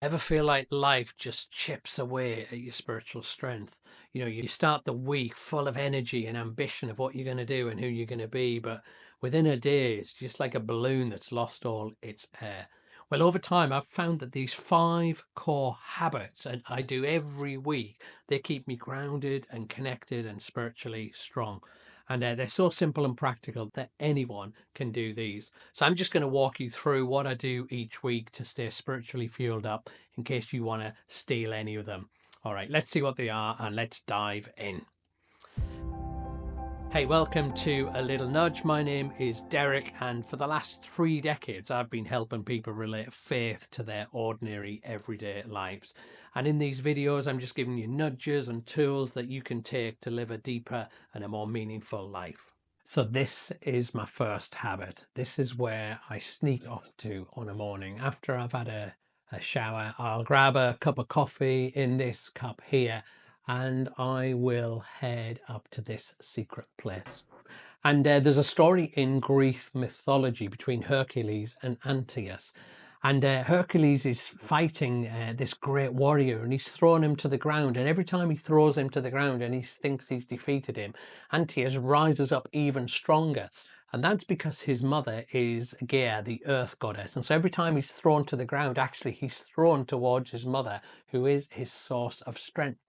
Ever feel like life just chips away at your spiritual strength? You start the week full of energy and ambition of what you're going to do and who you're going to be, but within a day, it's just like a balloon that's lost all its air. Well, over time, I've found that these 5 core habits, and I do every week, they keep me grounded and connected and spiritually strong. And they're so simple and practical that anyone can do these. So I'm just going to walk you through what I do each week to stay spiritually fueled up in case you want to steal any of them. All right, let's see what they are and let's dive in. Hey, welcome to A Little Nudge. My name is Derek, and for the last 3 decades, I've been helping people relate faith to their ordinary, everyday lives. And in these videos, I'm just giving you nudges and tools that you can take to live a deeper and a more meaningful life. So this is my first habit. This is where I sneak off to on a morning. After I've had a shower, I'll grab a cup of coffee in this cup here, and I will head up to this secret place. And there's a story in Greek mythology between Hercules and Antaeus. And Hercules is fighting this great warrior, and he's thrown him to the ground. And every time he throws him to the ground and he thinks he's defeated him, Antaeus rises up even stronger. And that's because his mother is Gaia, the earth goddess. And so every time he's thrown to the ground, actually he's thrown towards his mother, who is his source of strength.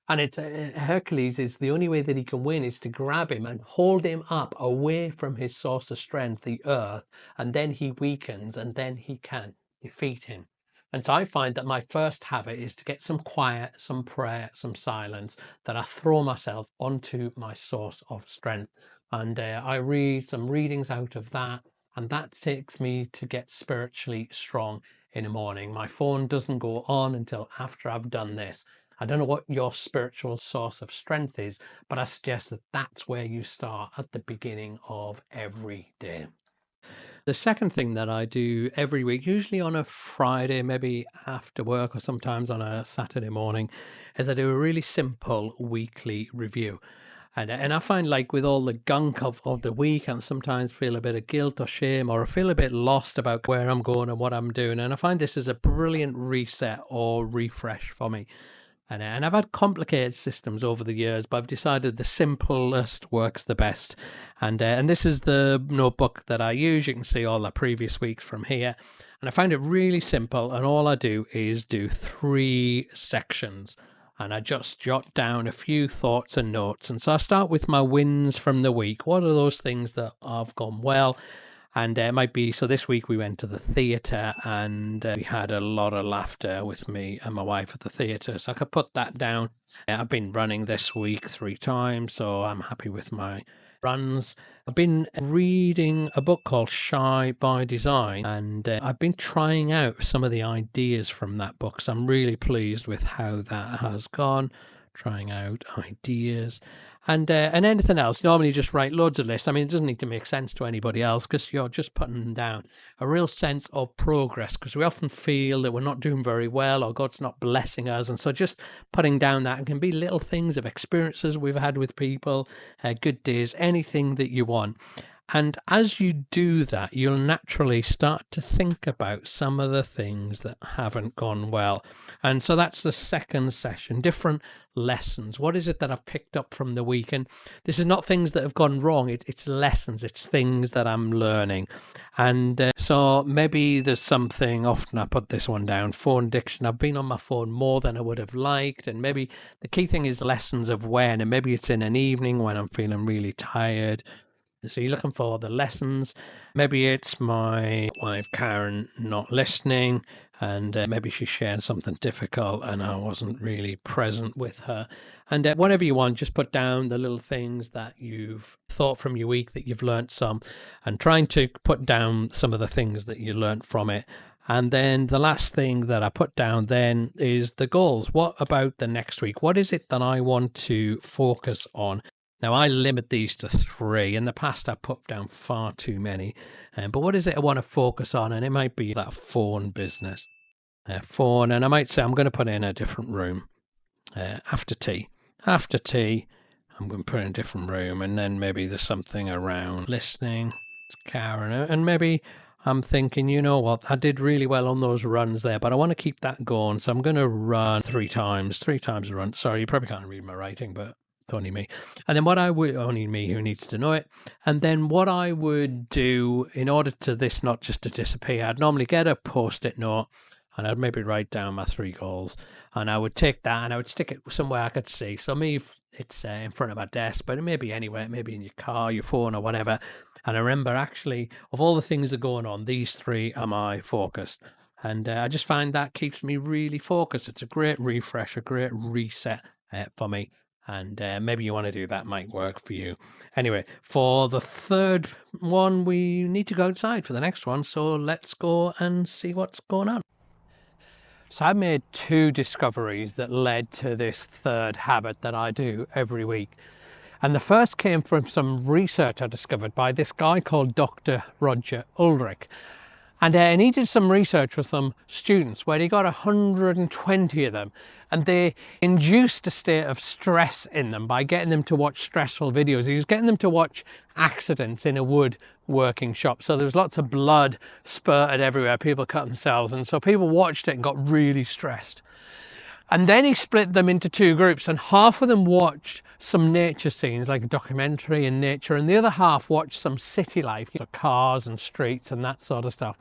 And it's Hercules is the only way that he can win is to grab him and hold him up away from his source of strength, the earth, and then he weakens and then he can defeat him. And so I find that my first habit is to get some quiet, some prayer, some silence, that I throw myself onto my source of strength. And I read some readings out of that, and that takes me to get spiritually strong in the morning. My phone doesn't go on until after I've done this. I don't know what your spiritual source of strength is, but I suggest that that's where you start at the beginning of every day. The second thing that I do every week, usually on a Friday, maybe after work or sometimes on a Saturday morning, is I do a really simple weekly review. And I find, like, with all the gunk of the week, and sometimes feel a bit of guilt or shame, or I feel a bit lost about where I'm going and what I'm doing. And I find this is a brilliant reset or refresh for me. And I've had complicated systems over the years, but I've decided the simplest works the best. And this is the notebook that I use. You can see all the previous weeks from here. And I found it really simple. And all I do is do 3 sections. And I just jot down a few thoughts and notes. And so I start with my wins from the week. What are those things that have gone well? And it might be, so this week we went to the theatre, and we had a lot of laughter with me and my wife at the theatre. So I could put that down. I've been running this week 3 times, so I'm happy with my runs. I've been reading a book called Shy by Design, and I've been trying out some of the ideas from that book. So I'm really pleased with how that has gone, trying out ideas. And anything else, normally you just write loads of lists. I mean, it doesn't need to make sense to anybody else because you're just putting them down. A real sense of progress, because we often feel that we're not doing very well or God's not blessing us. And so just putting down that, it can be little things of experiences we've had with people, good days, anything that you want. And as you do that, you'll naturally start to think about some of the things that haven't gone well. And so that's the second session, different lessons. What is it that I've picked up from the week? And this is not things that have gone wrong. It's lessons. It's things that I'm learning. And so maybe there's something, often I put this one down, phone addiction. I've been on my phone more than I would have liked. And maybe the key thing is lessons of when. And maybe it's in an evening when I'm feeling really tired. So you're looking for the lessons. Maybe it's my wife, Karen, not listening, and maybe she shared something difficult and I wasn't really present with her. And whatever you want, just put down the little things that you've thought from your week, that you've learnt some, and trying to put down some of the things that you learnt from it. And then the last thing that I put down then is the goals. What about the next week? What is it that I want to focus on? Now, I limit these to 3. In the past, I put down far too many. But what is it I want to focus on? And it might be that phone business. Phone, and I might say I'm going to put it in a different room after tea. After tea, I'm going to put it in a different room. And then maybe there's something around listening to Karen. And maybe I'm thinking, you know what, I did really well on those runs there, but I want to keep that going. So I'm going to run three times a run. Sorry, you probably can't read my writing, but it's only me. And then only me who needs to know it. And then what I would do in order to this not just to disappear, I'd normally get a post-it note and I'd maybe write down my 3 goals. And I would take that and I would stick it somewhere I could see. So me, it's in front of my desk, but it may be anywhere, maybe in your car, your phone, or whatever. And I remember, actually, of all the things that are going on, these 3 are my focus. And I just find that keeps me really focused. It's a great refresh, a great reset for me. And maybe you want to do that, might work for you. Anyway, for the third one, we need to go outside for the next one. So let's go and see what's going on. So I made 2 discoveries that led to this third habit that I do every week. And the first came from some research I discovered by this guy called Dr. Roger Ulrich. And he did some research with some students where he got 120 of them, and they induced a state of stress in them by getting them to watch stressful videos. He was getting them to watch accidents in a woodworking shop. So there was lots of blood spurted everywhere, people cut themselves, and so people watched it and got really stressed. And then he split them into 2 groups, and half of them watched some nature scenes, like a documentary in nature, and the other half watched some city life, cars and streets and that sort of stuff.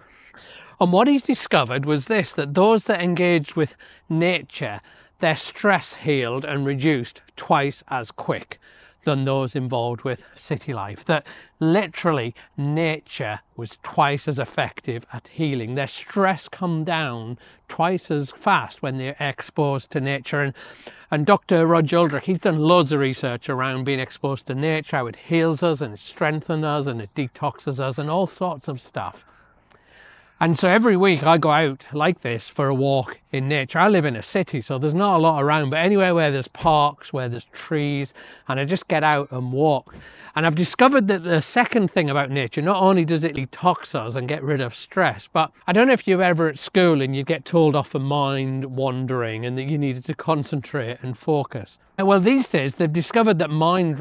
And what he's discovered was this, that those that engaged with nature, their stress healed and reduced twice as quick than those involved with city life. That literally nature was twice as effective at healing. Their stress come down twice as fast when they're exposed to nature. And Dr. Roger Ulrich, he's done loads of research around being exposed to nature, how it heals us and it strengthens us and it detoxes us and all sorts of stuff. And so every week I go out like this for a walk in nature. I live in a city, so there's not a lot around, but anywhere where there's parks, where there's trees, and I just get out and walk. And I've discovered that the second thing about nature, not only does it detox us and get rid of stress, but I don't know if you're ever at school and you get told off for mind wandering and that you needed to concentrate and focus. Well, these days they've discovered that mind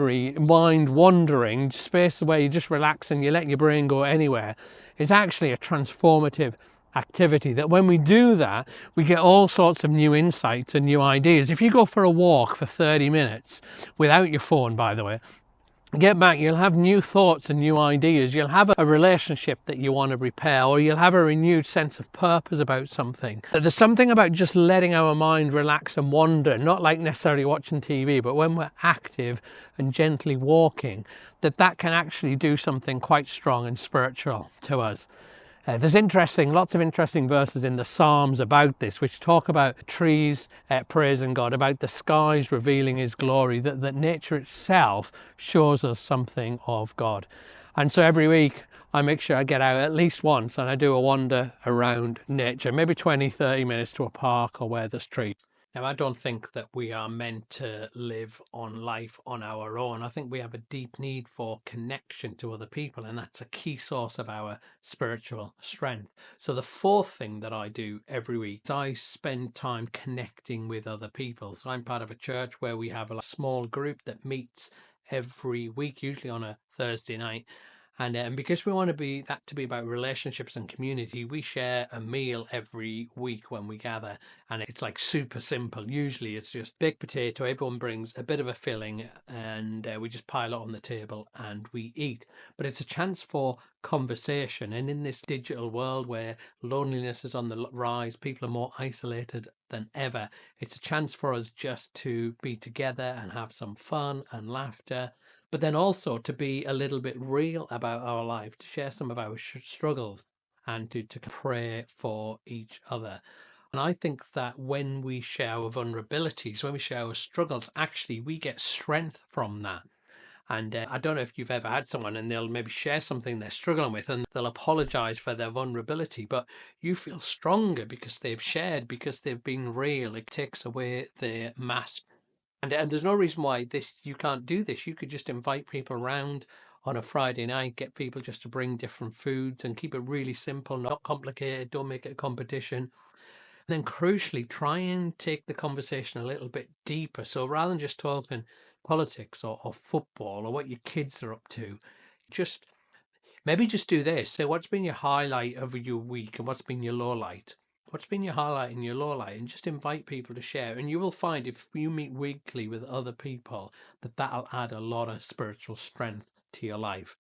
wandering, space where you just relax and you let your brain go anywhere, is actually a transformative activity. That when we do that, we get all sorts of new insights and new ideas. If you go for a walk for 30 minutes without your phone, by the way, get back, you'll have new thoughts and new ideas. You'll have a relationship that you want to repair, or you'll have a renewed sense of purpose about something. There's something about just letting our mind relax and wander, not like necessarily watching TV, but when we're active and gently walking, that can actually do something quite strong and spiritual to us. There's lots of interesting verses in the Psalms about this, which talk about trees praising God, about the skies revealing his glory, that nature itself shows us something of God. And so every week I make sure I get out at least once and I do a wander around nature, maybe 20, 30 minutes to a park or where there's trees. Now, I don't think that we are meant to live on life on our own. I think we have a deep need for connection to other people, and that's a key source of our spiritual strength. So the fourth thing that I do every week is I spend time connecting with other people. So I'm part of a church where we have a small group that meets every week, usually on a Thursday night. And because we want to be about relationships and community, we share a meal every week when we gather. And it's like super simple. Usually it's just baked potato. Everyone brings a bit of a filling and we just pile it on the table and we eat. But it's a chance for conversation. And in this digital world where loneliness is on the rise, people are more isolated than ever. It's a chance for us just to be together and have some fun and laughter, but then also to be a little bit real about our life, to share some of our struggles and to pray for each other. And I think that when we share our vulnerabilities, when we share our struggles, actually we get strength from that. And I don't know if you've ever had someone and they'll maybe share something they're struggling with and they'll apologize for their vulnerability, but you feel stronger because they've shared, because they've been real. It takes away their mask. And there's no reason why you can't do this. You could just invite people around on a Friday night, get people just to bring different foods and keep it really simple, not complicated, don't make it a competition. And then crucially, try and take the conversation a little bit deeper. So rather than just talking politics or football or what your kids are up to, just Maybe just do this. Say, what's been your highlight of your week and what's been your low light? What's been your highlight and your low light? And just invite people to share. And you will find if you meet weekly with other people, that that'll add a lot of spiritual strength to your life.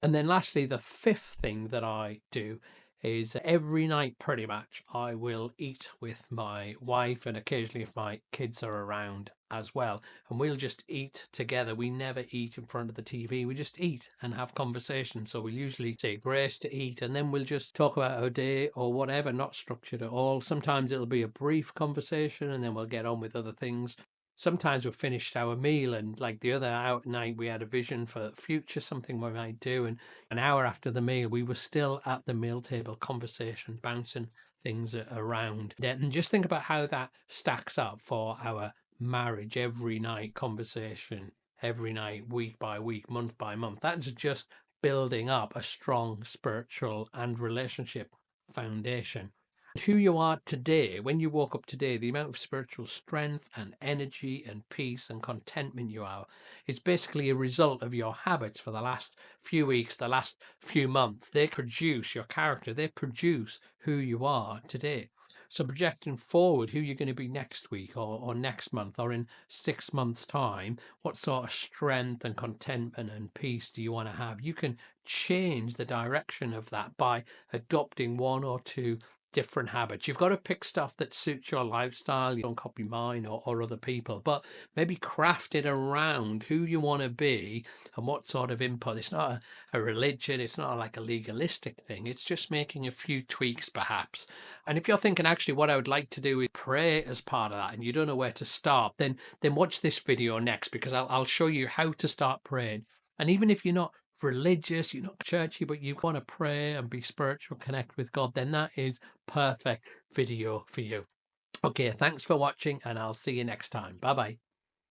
And then lastly, the fifth thing that I do is every night pretty much I will eat with my wife, and occasionally if my kids are around as well, and we'll just eat together. We never eat in front of the TV. We just eat and have conversation. So we'll usually say grace to eat, and then we'll just talk about our day or whatever, not structured at all. Sometimes it'll be a brief conversation and then we'll get on with other things. Sometimes we've finished our meal, and like the other night we had a vision for the future, something we might do, and an hour after the meal we were still at the meal table conversation, bouncing things around. And just think about how that stacks up for our marriage. Every night conversation, every night, week by week, month by month. That's just building up a strong spiritual and relationship foundation. Who you are today, when you woke up today, the amount of spiritual strength and energy and peace and contentment you have, is basically a result of your habits for the last few weeks, the last few months. They produce your character, they produce who you are today. So projecting forward, who you're going to be next week or next month or in 6 months' time, what sort of strength and contentment and peace do you want to have? You can change the direction of that by adopting one or two different habits. You've got to pick stuff that suits your lifestyle. You don't copy mine or other people, but maybe craft it around who you want to be and what sort of input. It's not a religion, it's not like a legalistic thing. It's just making a few tweaks perhaps. And if you're thinking, actually what I would like to do is pray as part of that, and you don't know where to start, then watch this video next, because I'll show you how to start praying. And even if you're not religious, you're not churchy, but you want to pray and be spiritual, connect with God, then that is perfect video for you. Okay, thanks for watching, and I'll see you next time. Bye bye.